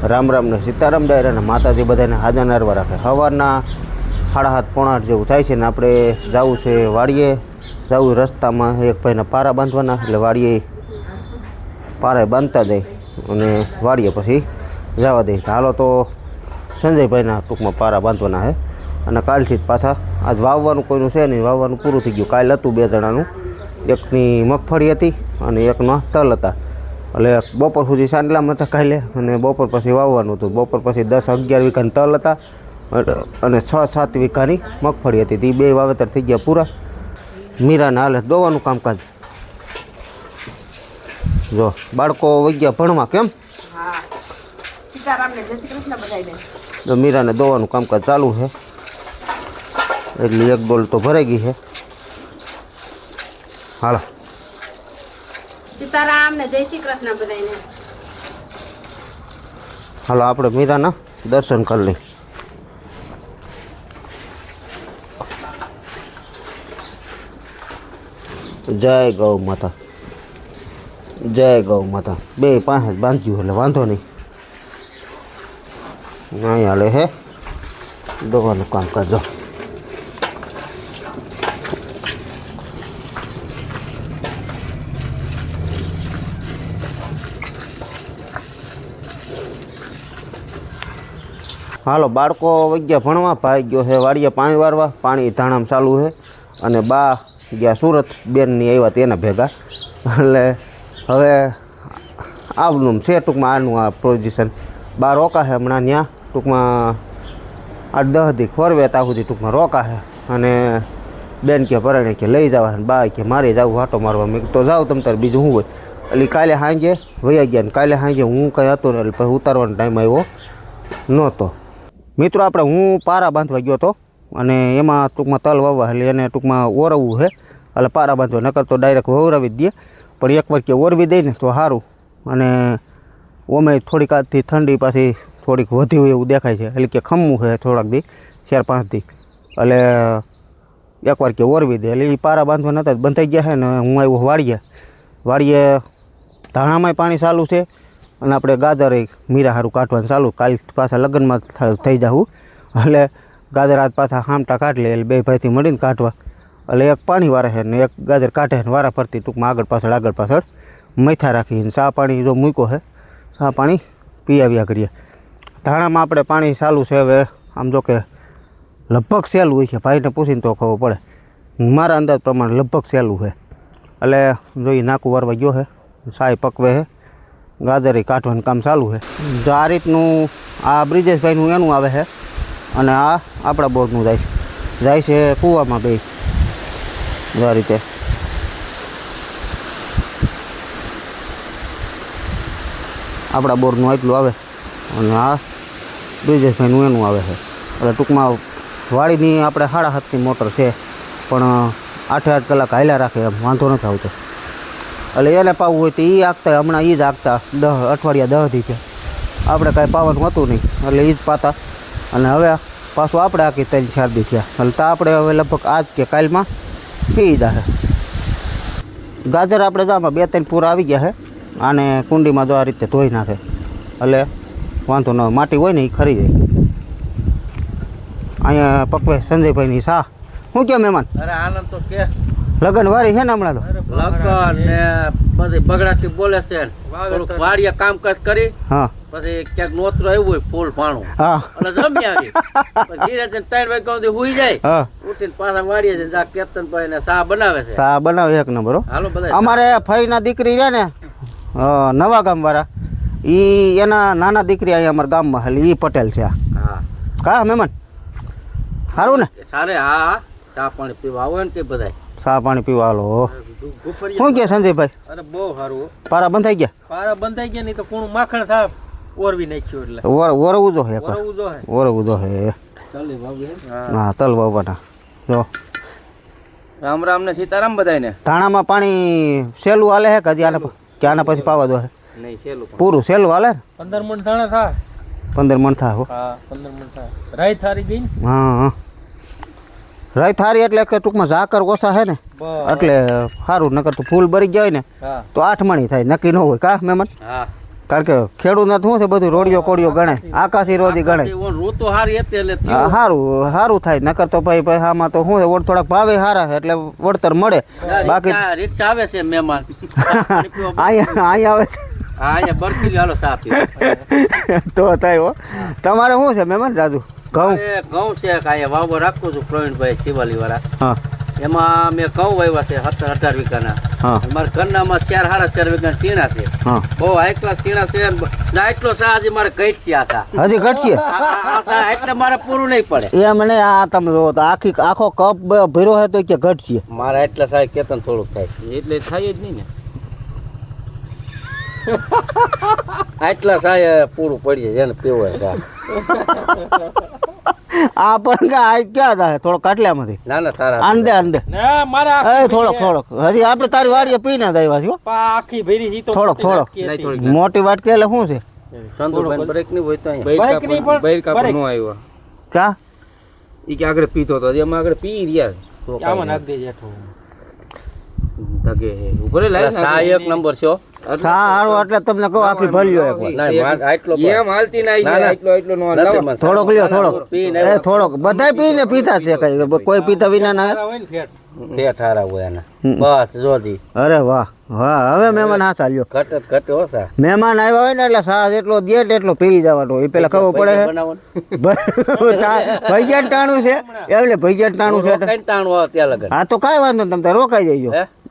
રામ રામ ને સીતારામ ડાયરા અને માતાજી બધાને હાજર નારવા રાખે. સવારના 7:30 પોણા 8 જેવું થાય છે ને આપણે જવું છે વાડીએ. જવું રસ્તામાં એક ભાઈને પારા બાંધવાના, એટલે વાડીએ પારા બાંધતા જાય અને વાડીએ પછી જવા દે. હાલો તો સંજયભાઈના ટૂંકમાં પારા બાંધવાના છે અને કાલથી જ પાછા આજ વાવવાનું કોઈનું છે નહીં, વાવવાનું પૂરું થઈ ગયું. કાલ હતું 2 જણાનું, એકની મગફળી હતી અને એકનો તલ હતા. એટલે બપોર સુધી સાંડલામાં હતા કાલે અને બપોર પછી વાવવાનું હતું. બપોર પછી 10-11 વીઘાની તલ હતા અને 6-7 વીઘાની મગફળી હતી. તે 2 વાવેતર થઈ ગયા પૂરા. મીરાને હાલે દોવાનું કામકાજ. જો બાળકો વહી ગયા ભણવા. કેમ? તો મીરાને દોવાનું કામકાજ ચાલુ છે. એટલે એક ડોલ તો ભરાઈ ગઈ છે. હાલો સીતારામ ને જય શ્રી કૃષ્ણ બધાને. હાલો આપણે મીરાના દર્શન કરી લઈએ. જય ગૌ માતા, જય ગૌ માતા. 2 પાસે બાંધ્યું એટલે વાંધો નહીં. અહીં હાલે હે દોવાનું કામકાજ. જો હાલો બાળકો વહી ગયા ભણવા. ભાઈ ગયો છે વાડીએ પાણી વારવા. પાણી ધાણામાં ચાલુ છે અને બા ગયા સુરત. બેનની આવ્યા તેના ભેગા. એટલે હવે આવનું છે ટૂંકમાં આનું આ પોઝિશન. બા રોકા છે હમણાં ત્યાં ટૂંકમાં 8-10 દી ફરવે ત્યાં સુધી ટૂંકમાં રોકા છે. અને બેન કે પરણે કે લઈ જવા, બા કે મારે જવું હાટો મારવા. મેં તો જાઓ તમ તારે, બીજું શું હોય. એટલે કાલે સાંજે વયા ગયા ને કાલે સાંજે હું કંઈ હતો ને એટલે પછી ઉતારવાનો ટાઈમ આવ્યો નહોતો. મિત્રો આપણે હું પારા બાંધવા ગયો હતો અને એમાં ટૂંકમાં તલ વાવવા, એટલે એને ટૂંકમાં ઓરવવું છે. એટલે પારા બાંધવા નકર તો ડાયરેક્ટ વવરાવી જ દઈએ, પણ એકવાર કે ઓરવી દઈએ ને તો સારું. અને ઓમે થોડીક આજથી ઠંડી પાછી થોડીક વધી હોય એવું દેખાય છે. એટલે કે ખમવું છે થોડાક દી, 4-5 દી. એટલે એકવાર કે ઓરવી દે. એટલે એ પારા બાંધવા નહોતા બંધાઈ ગયા છે ને હું આવ્યો વાડીએ ધાણામાંય પાણી ચાલુ છે અને આપણે ગાજર મીરા સારું કાઢવાનું ચાલુ. કાલ પાછા લગ્નમાં થઈ જાઉં એટલે ગાજર આજ પાછા હામટા કાઢી લે. એટલે 2 ભાઈથી મળીને કાઢવા. એટલે એક પાણી વારે છે ને એક ગાજર કાઢે ને વારા ફરતી ટૂંકમાં આગળ પાછળ મૈથા રાખીને ચા પાણી જો મૂક્યો છે, ચા પાણી પી આવ્યા કરીએ. ધાણામાં આપણે પાણી ચાલુ છે. હવે આમ જો કે લગભગ સહેલું હોય છે, ભાઈને પૂછીને તો ખબર પડે. મારા અંદાજ પ્રમાણે લગભગ સહેલું છે. એટલે જોઈ નાકું વારવા ગયો છે, સાય પકવે છે, ગાજરી કાઢવાનું કામ ચાલુ છે. જો આ રીતનું આ બ્રિજેશભાઈનું એનું આવે છે અને આ આપણા બોરનું જાય છે કૂવામાં. 2 આ રીતે આપણા બોરનું એટલું આવે અને આ બ્રિજેશભાઈનું એનું આવે છે. એટલે ટૂંકમાં વાડીની આપણે 7.5ની મોટર છે, પણ 8-8 કલાક હાલ્યા રાખે, એમ વાંધો નથી આવતો. એટલે એને પાવું હોય તો એ આગતા, હમણાં એ જ આગતા 10 અઠવાડિયા 10 દી છે. આપણે કાંઈ પાવાનું હતું નહીં એટલે એ જ પાતા. અને હવે પાછું આપણે આખી 3-4 દી થયા. એટલે તો આપણે હવે લગભગ આજ કે કાલમાં પી જાય. ગાજર આપણે જો આમાં 2-3 પૂરા આવી ગયા છે. આને કુંડીમાં જો આ રીતે ધોઈ નાખે એટલે વાંધો ન, માટી હોય ને એ ખરી જાય. અહીંયા પકવે સંજયભાઈની શાહ. શું કે મહેમાન? અરે આનંદ તો કે લગન વારી છે ને હમણાં તો. લગન ને બધી બગડાથી બોલે છે. વાડીએ કામકાજ કરી હા પછી ક્યાંક નોતરો આવ્યું હોય ફૂલ પાણું હા એટલે જમી આવી. ધીરે ધીરે 3 વાગ્યા સુધી હુઈ જાય, હા ઉઠીને પાછા વાડીએ જાય. જા કેતનભાઈ ને ચા બનાવે છે. શાહ બનાવે એક નંબર હો. હાલો બધા અમારે ફઈના દીકરી રહે ને નવા ગામવાળા, એ એના નાના દીકરી અહીંયા અમારા ગામમાં, એટલે એ પટેલ છે. હા કા મહેમાન સારું ને? સારે હા ચા પાણી પીવા આવો ને કે બધા ચા પાણી પીવા હાલો. શું કે સંજયભાઈ? અરે બહુ સારું. પારા બંધાઈ ગયા? પારા બંધાઈ ગયા નહીં તો કોણ માખણ થાય ઓરવી નાખ્યું. એટલે ઓરવું જો હે, ઓરવું જો હે, ઓરવું જો હે. ચાલે બાબુ. હા તલ બાબાના જો. રામ રામ ને સીતારામ બધાને. ધાણામાં પાણી સહેલું હાલે હે કે હજી આને કે આના પછી પાવા દો હે? નહીં સહેલું પૂરું સહેલું હાલે. 15 મણ ધાણા થાય. 15 મણ થાય હો. હા 15 મણ થાય. રાઈ થારી ગઈ. હા રાઈ થારી એટલે કે ટૂંકમાં ઝાકર ઓછા છે ને એટલે સારું. નકર તો ફૂલ ભરી ગયા હોય ને તો 8 મણી થાય, નક્કી ન હોય. કા મહેમાન? હા કારણ કે ખેડૂતને શું છે બધું રોડિયો કોડિયો ગણે આકાશી રોજી ગણે ઋતુ હારી હતી એટલે હા, સારું સારું થાય નકર તો ભાઈ આમાં તો શું છે ઓર થોડાક ભાવે સારા છે એટલે વળતર મળે બાકી રિક્ષા આવે છે મહેમાન અહીંયા આવે છે હા અહીંયા બરફી હાલો સા પીવો તો થાય હો તમારે શું છે મહેમાન રાજુ ઘઉં ઘઉં છે અહીંયા વાવો રાખું છું પ્રવીણભાઈ શિવાલી વાળા હા એમાં મેં ઘઉં વાવ્યા છે 17-18 વીઘાના હા મારા ઘરનામાં 4-4.5 વીઘા સીણા છે હા બહુ હાઈ ક્લાસ સીણા છે ના એટલો સા હજી મારે ઘટ છે આ હજી ઘટશે સા એટલે મારે પૂરું નહીં પડે એ મને આ તમે જો તો આખો કપ ભર્યો હોય તો કે ઘટશે મારા એટલા સાહેબ કેતન થોડુંક થાય એટલે થાય જ નહીં ને આટલા સાય પૂરું પડી જાય જેને પીવો આ પણ આ ક્યાં થાય થોડો કાટલામાંથી ના ના તારા અંડે અંડે એ થોડોક હજી આપણે તારી વાડીએ પીને જ આવ્યા છો આખી ભરી થોડોક મોટી વાટકી એટલે શું છે સંતુભાઈ બ્રેક નહીં હોય તો બૈર કાપડ નો આવ્યો કા ઈ કે આગળ પીતો હતો એમાં આગળ પી રહ્યા આમાં નાખ દે જેઠો તગે ઉપર લાઈ સા એક નંબર છે સા હારો એટલે તમને કહું આખી ભલ્યો એકવાર ના આટલો એમ હાલતી ના આટલો આટલો નો થોડોક લ્યો થોડોક એ થોડોક બધાય પીને પીતા છે કઈ કોઈ પીતા વિના ના ફેટ હારા હોય એના બસ જોજી અરે વાહ વાહ હવે મહેમાન હા ચાલ્યો ઘટ હો સા મહેમાન આવ્યા હોય ને એટલે સા જેટલો દે એટલો પી જવાનો એ પેલા ખબર પડે ભૈયા ટાણું છે એટલે ભૈયા ટાણું છે કઈ તાણું આવે ત્યાં લગન હા તો કાંઈ વાંધો નહીં તમે રોકાઈ જઈજો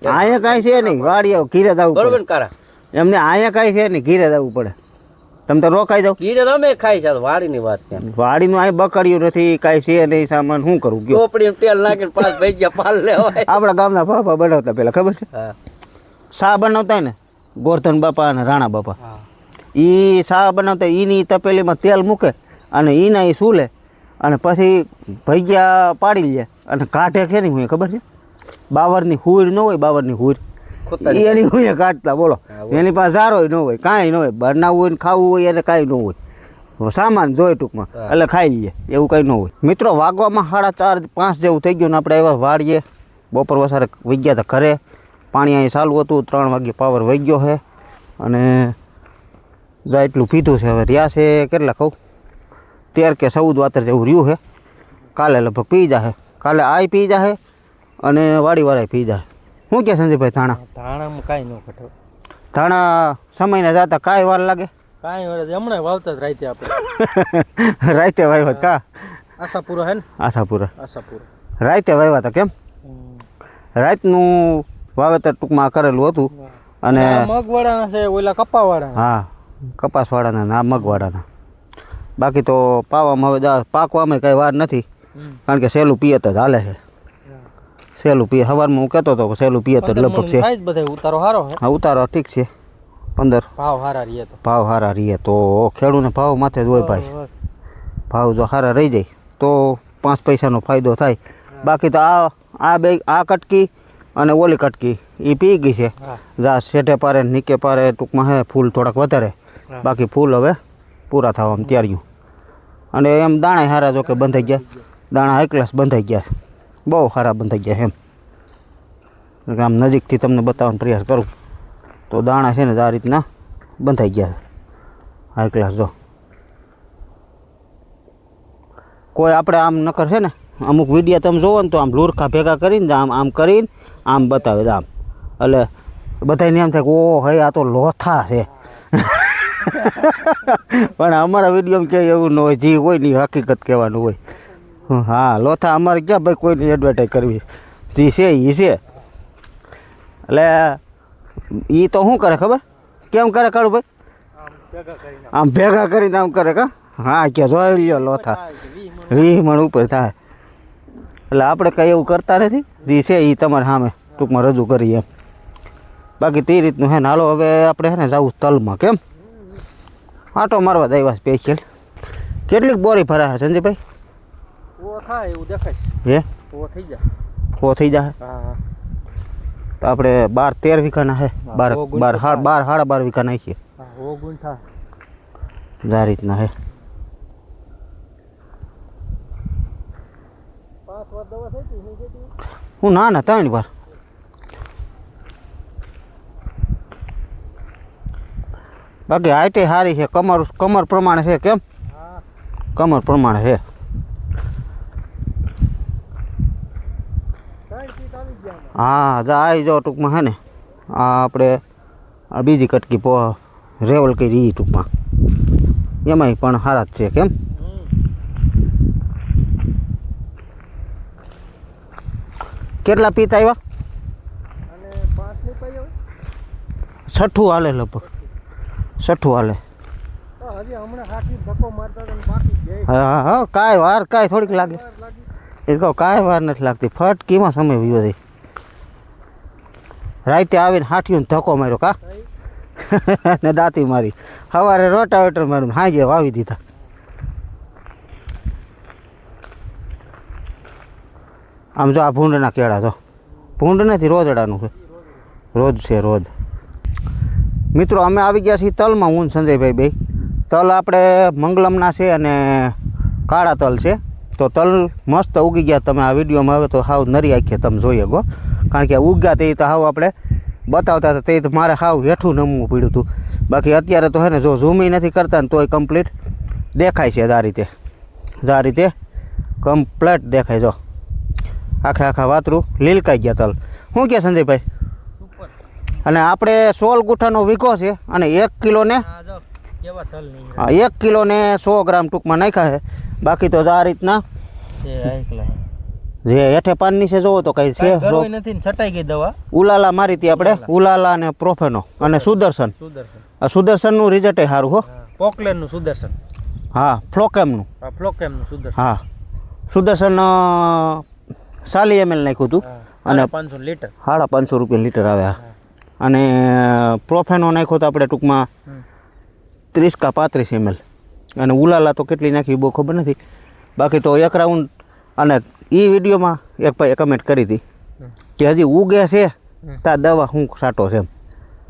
અહીંયા કાંઈ છે નહીં વાડીએ ઘીરે જવું બરોબર પડે ને કારા એમને અહીંયા કાંઈ છે નહીં ઘીરે જવું પડે તમે તો રોકાઈ જાવ કીરે તમે ખાઈ છે વાડીની વાત છે વાડીનું અહીં બકડ્યું નથી કાંઈ છે નહીં સામાન શું કરું ગયો ચોપડી તેલ નાખીને પાંચ ભેજ્યા પાલ લેવાય આપણા ગામના બાપા બનાવતા પેલા ખબર છે હા શા બનાવતા ને ગોરધન બાપા અને રાણા બાપા એ શા બનાવતા એની તપેલીમાં તેલ મૂકે અને એના એ સૂલે અને પછી ભૈયા પાડી લે અને કાઢે કે નહીં હું ખબર છે બાવરની હુર ન હોય બાવરની હુર એની હું કાઢતા બોલો એની પાસે ઝારો ન હોય કાંઈ ન હોય બનાવવું હોય ને ખાવું હોય એને કાંઈ ન હોય સામાન જોઈએ ટૂંકમાં એટલે ખાઈ લઈએ એવું કંઈ ન હોય મિત્રો વાગવામાં 4:30-5 જેવું થઈ ગયું ને આપણે એવા વાળીએ બપોર વસારે વહી ગયા હતા ઘરે પાણી અહીં ચાલુ હતું 3 વાગે પાવર વહી ગયો છે અને જા એટલું પીધું છે હવે રહ્યા છે કેટલા કહું 13 કે 14 વાતર જેવું રહ્યું છે કાલે લગભગ પી જાહે કાલે આય પી જાહે અને વાડીવાળાએ પી જાહે શું કે સંજયભાઈ ધાણામાં કાંઈ ન ઘટે ધાણા સમયને જતા કાંઈ વાર લાગે કાંઈ વાર હમણાં વાવતા જ રાતે આપણે રાતે વાવ્યા કા આશાપુરા હે ને આશાપુરા આશાપુરા રાતે વાવ્યા હતા કેમ રાતનું વાવેતર ટૂંકમાં કરેલું હતું અને મગવાળાના છે ઓલા કપાવાળા હા કપાસવાળાના ના મગવાળાના બાકી તો પાવામાં હવે પાકવામાં કાંઈ વાર નથી કારણ કે સહેલું પિયત જ હાલે છે સહેલું પિયત સવારમાં હું કહેતો હતો સહેલું પિયત જ લગભગ છે થાય જ બધા ઉતારો સારો હે હા ઉતારો ઠીક છે 15 ભાવ સારા રહીએ તો ભાવ સારા રહીએ તો ખેડૂતને ભાવ માથે જ હોય ભાઈ ભાવ જો સારા રહી જાય તો 5 પૈસાનો ફાયદો થાય બાકી તો આ કટકી અને ઓલી કટકી એ પી ગઈ છે જા શેઠે પારે નીકે પારે ટૂંકમાં હે ફૂલ થોડાક વધારે બાકી ફૂલ હવે પૂરા થવામાં તૈયારીયું અને એમ દાણા સારા જો કે બંધાઈ ગયા દાણા હાઈ ક્લાસ બંધાઈ ગયા બહુ સારા બંધાઈ ગયા એમ આમ નજીકથી તમને બતાવવાનો પ્રયાસ કરું તો દાણા છે ને આ રીતના બંધાઈ ગયા હાઈ ક્લાસ જો કોઈ આપણે આમ નકર છે ને અમુક વિડીયો તમે જોવો ને તો આમ લુરખા ભેગા કરીને આમ કરીને આમ બતાવે છે આમ એટલે બધાને એમ થાય કે ઓ હે આ તો લોથા છે પણ અમારા વિડીયોમાં ક્યાંય એવું ન હોય જે હોય ને હકીકત કહેવાનું હોય હા લોથા અમારે ક્યાં ભાઈ કોઈની એડવર્ટાઈઝ કરવી જે છે એ છે એટલે એ તો શું કરે ખબર કેમ કરે કાળું ભાઈ આમ ભેગા કરીને આમ કરે કા હા કે જોઈ લ્યો લોથા 20 મણ ઉપર થાય એટલે આપણે કંઈ એવું કરતા નથી જે છે એ તમારે સામે ટૂંકમાં રજૂ કરીએ એમ બાકી તે રીતનું હે ને હાલો હવે આપણે છે ને જવું તલમાં કેમ આટો મારવા જ આવ્યા સ્પેશિયલ કેટલીક બોરી ભરા છે સંજયભાઈ ઓ થાય એવું દેખાય હે ઓ થઈ જાય ઓ થઈ જાય હા તો આપણે 12-13 વીઘાના હે 12 વીઘા નાખીએ ઓ ગુણ થાય આ રીતના હે 5 વાર દવા થઈ હતી હું ના 3 વાર બાકી હાઈટે સારી છે, કમર પ્રમાણે છે. કેમ કમર પ્રમાણે છે. હા આવી જાઓ ટૂંકમાં છે ને. આ આપણે આ બીજી કટકી રેવલ કરી એ ટૂંકમાં એમાંય પણ સારા જ છે. કેમ કેટલા પીત આવ્યા? છઠ્ઠું હાલે લગભગ, છઠ્ઠું હાલે. હા હા કાંઈ વાર કાંઈ થોડીક લાગે એ કહો, કાંઈ વાર નથી લાગતી. ફટકીમાં સમય વિયો જાય. રાતે આવીને હાઠીઓને ધક્કો માર્યો કા ને દાંતી મારી. સવારે રોટાવેટર માર્યું, હાંજે વાવી દીધા. આમ જો આ ભૂંડના કેળા તો ભૂંડ નથી, રોજડાનું છે. રોજ છે રોજ. મિત્રો અમે આવી ગયા છીએ તલમાં, હું સંજયભાઈ બે. તલ આપણે મંગલમના છે અને કાળા તલ છે. તો તલ મસ્ત ઉગી ગયા. તમે આ વિડીયોમાં હવે તો હાવ નરી આંખે તમે જોઈએ ગો, કારણ કે ઉગ્યા તે તો હાવ આપણે બતાવતા હતા. તે તો મારે હાવ હેઠું નમવું પડ્યું હતું. બાકી અત્યારે તો હે ને જો ઝૂમી નથી કરતા ને તોય કમ્પ્લીટ દેખાય છે. આ રીતે કમ્પ્લીટ દેખાય. જો આખા વાતરું લીલકાઈ ગયા તલ. શું કહે સંજયભાઈ? અને આપણે 16 ગુઠાનો વીઘો છે અને 1 કિલોને 1 કિલોને 100 ગ્રામ ટૂંકમાં નાખ્યા છે. બાકી તો આ રીતના જે હેઠે પાનની છે જોવો તો કઈ છે નથી, છટાઈ ગઈ દવા. ઉલાલા મારી હતી આપણે, ઉલાલા અને પ્રોફેનો અને સુદર્શન. આ સુદર્શનનું રિઝલ્ટ સારું હો. પોકલેનનું સુદર્શન. હા ફ્લોકેમનું સુદર્શન. હા સુદર્શન 40 ml નાખ્યું હતું અને 500 લીટર, 550 રૂપિયા લીટર આવ્યા. અને પ્રોફેનો નાખ્યો તો આપણે ટૂંકમાં 30 કે 35 ml. અને ઉલાલા તો કેટલી નાખી બહુ ખબર નથી. બાકી તો 1 રાઉન્ડ. અને એ વિડીયોમાં એક ભાઈ કમેન્ટ કરી હતી કે હજી ઉગે છે તા દવા શું સાટો છે એમ.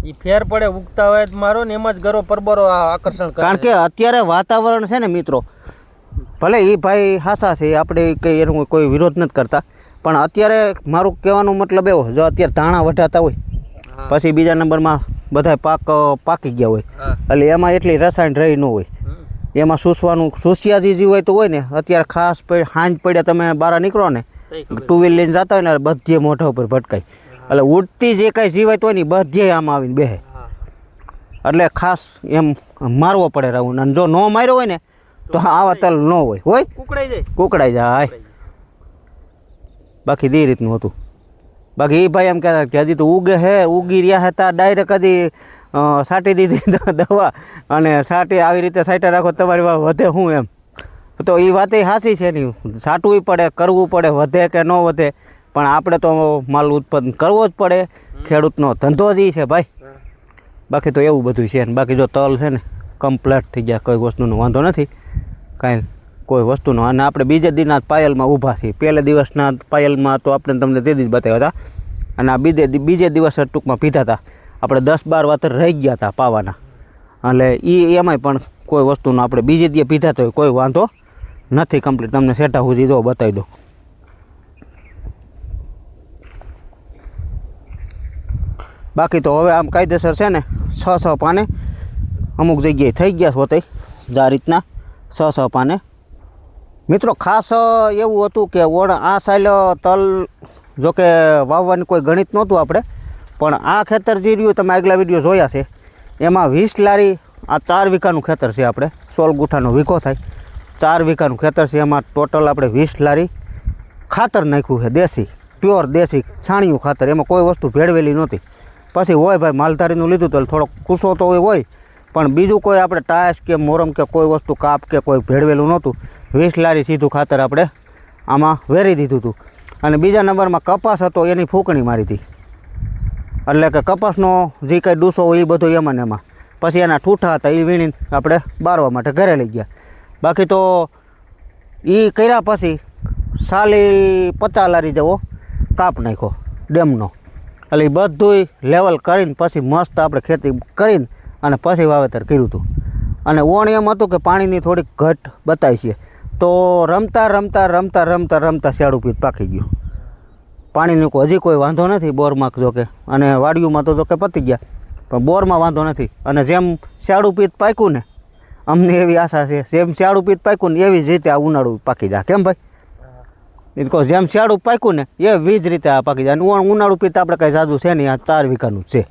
એ ફેર પડે ઉગતા હોય મારો ને એમાં જ ગરો પરબરો આકર્ષણ કરે. કારણ કે અત્યારે વાતાવરણ છે ને મિત્રો, ભલે એ ભાઈ હાસા છે, આપણે કંઈ એનો કોઈ વિરોધ નથી કરતા, પણ અત્યારે મારું કહેવાનો મતલબ એવો, જો અત્યારે ધાણા વઢાતા હોય પછી બીજા નંબરમાં બધા પાકી ગયા હોય એટલે એમાં એટલી રસાયણ રહી ન હોય. એમાં સુસિયાજી જે હોય તો હોય ને. અત્યારે ખાસ હાંજ પડ્યા તમે બહાર નીકળો ને, 2 વ્હીલ લઈને જતા હોય ને બધે મોઢા ઉપર ભટકાય. એટલે ઉડતી જે કાંઈ જીવાય હોય ને બધે આમ આવીને બેસે. એટલે ખાસ એમ મારવો પડે રાઉન્ડ. અને જો ન માર્યો હોય ને તો આવા તલ ન હોય કુકડાઈ જાય. બાકી એ રીતનું હતું. બાકી એ ભાઈ એમ કહેતા કે હજી તો ઉગી રહ્યા હતા, ડાયરેક્ટ હજી સાટી દીધી દવા અને આવી રીતે સાટા રાખો તમારી વાત વધે શું એમ. તો એ વાત સાચી છે નહીં, સાટવું પડે, કરવું પડે, વધે કે ન વધે, પણ આપણે તો માલ ઉત્પાદન કરવો જ પડે. ખેડૂતનો ધંધો જ છે ભાઈ. બાકી તો એવું બધું છે. બાકી જો તલ છે ને કમ્પ્લીટ થઈ ગયા, કોઈ વસ્તુનો વાંધો નથી કાંઈ કોઈ વસ્તુનો. અને આપણે બીજે દિનના પાયલમાં ઊભા છીએ. પહેલા દિવસના પાયલમાં તો આપણે તમને તે જ બતાવ્યા હતા. અને આ બીજે દિવસે ટૂંકમાં પીધા હતા. આપણે 10-12 વાતર રહી ગયા હતા પાવાના. એટલે એમાંય પણ કોઈ વસ્તુનો આપણે બીજે દી પીધા તો કોઈ વાંધો નથી. કમ્પ્લીટ તમને સેટા સુધી જો બતાવી દો. બાકી તો હવે આમ કાયદેસર છે ને 6 પાને અમુક જગ્યાએ થઈ ગયા હોતે આ રીતના 6 પાને. મિત્રો ખાસ એવું હતું કે આ સાલ તલ જોકે વાવવાની કોઈ ગણિત નહોતું આપણે, પણ આ ખેતર જે રહ્યું તમે આગલા વિડીયો જોયા છે એમાં 20 લારી આ 4 વીઘાનું ખેતર છે. આપણે 16 ગુઠાનો વીઘો થાય, 4 વીઘાનું ખેતર છે. એમાં ટોટલ આપણે 20 લારી ખાતર નાખ્યું છે, દેશી પ્યોર દેશી છાણિયું ખાતર. એમાં કોઈ વસ્તુ ભેળવેલી નહોતી. પછી હોય ભાઈ માલધારીનું લીધું તો થોડોક કૂસો તો હોય, પણ બીજું કોઈ આપણે ટાયસ કે મોરમ કે કોઈ વસ્તુ કાપ કે કોઈ ભેળવેલું નહોતું. 20 લારી સીધું ખાતર આપણે આમાં વેરી દીધું હતું. અને બીજા નંબરમાં કપાસ હતો એની ફૂંકણી મારી હતી. એટલે કે કપાસનો જે કંઈ ડૂસો હોય એ બધો એમાં ને એમાં. પછી એના ઠૂઠા હતા એ વીણીને આપણે બારવા માટે ઘરે લઈ ગયા. બાકી તો એ કર્યા પછી 50 લારી જેવો કાપ નાખ્યો ડેમનો. એટલે એ બધું લેવલ કરીને પછી મસ્ત આપણે ખેતી કરીને અને પછી વાવેતર કર્યું હતું. અને ઓણ એમ હતું કે પાણીની થોડીક ઘટ બતાવી છે તો રમતા શેડું પીત પાકી ગયું. પાણીનું હજી કોઈ વાંધો નથી બોરમાં જો કે, અને વાડીઓમાં તો જો કે પતી ગયા. પણ બોરમાં વાંધો નથી. અને જેમ શિયાળું પિત્ત પાક્યું ને અમને એવી આશા છે જેમ શિયાળું પિત્ત પાક્યું ને એવી જ રીતે આ ઉનાળું પાકી જાય. કેમ ભાઈ? એટલે કહો જેમ શિયાળું પાક્યું ને એવી જ રીતે આ પાકી જાય. અને ઉનાળું પિત્ત આપણે કાંઈ જાદુ છે નહીં, આ 4 વીઘાનું જ છે.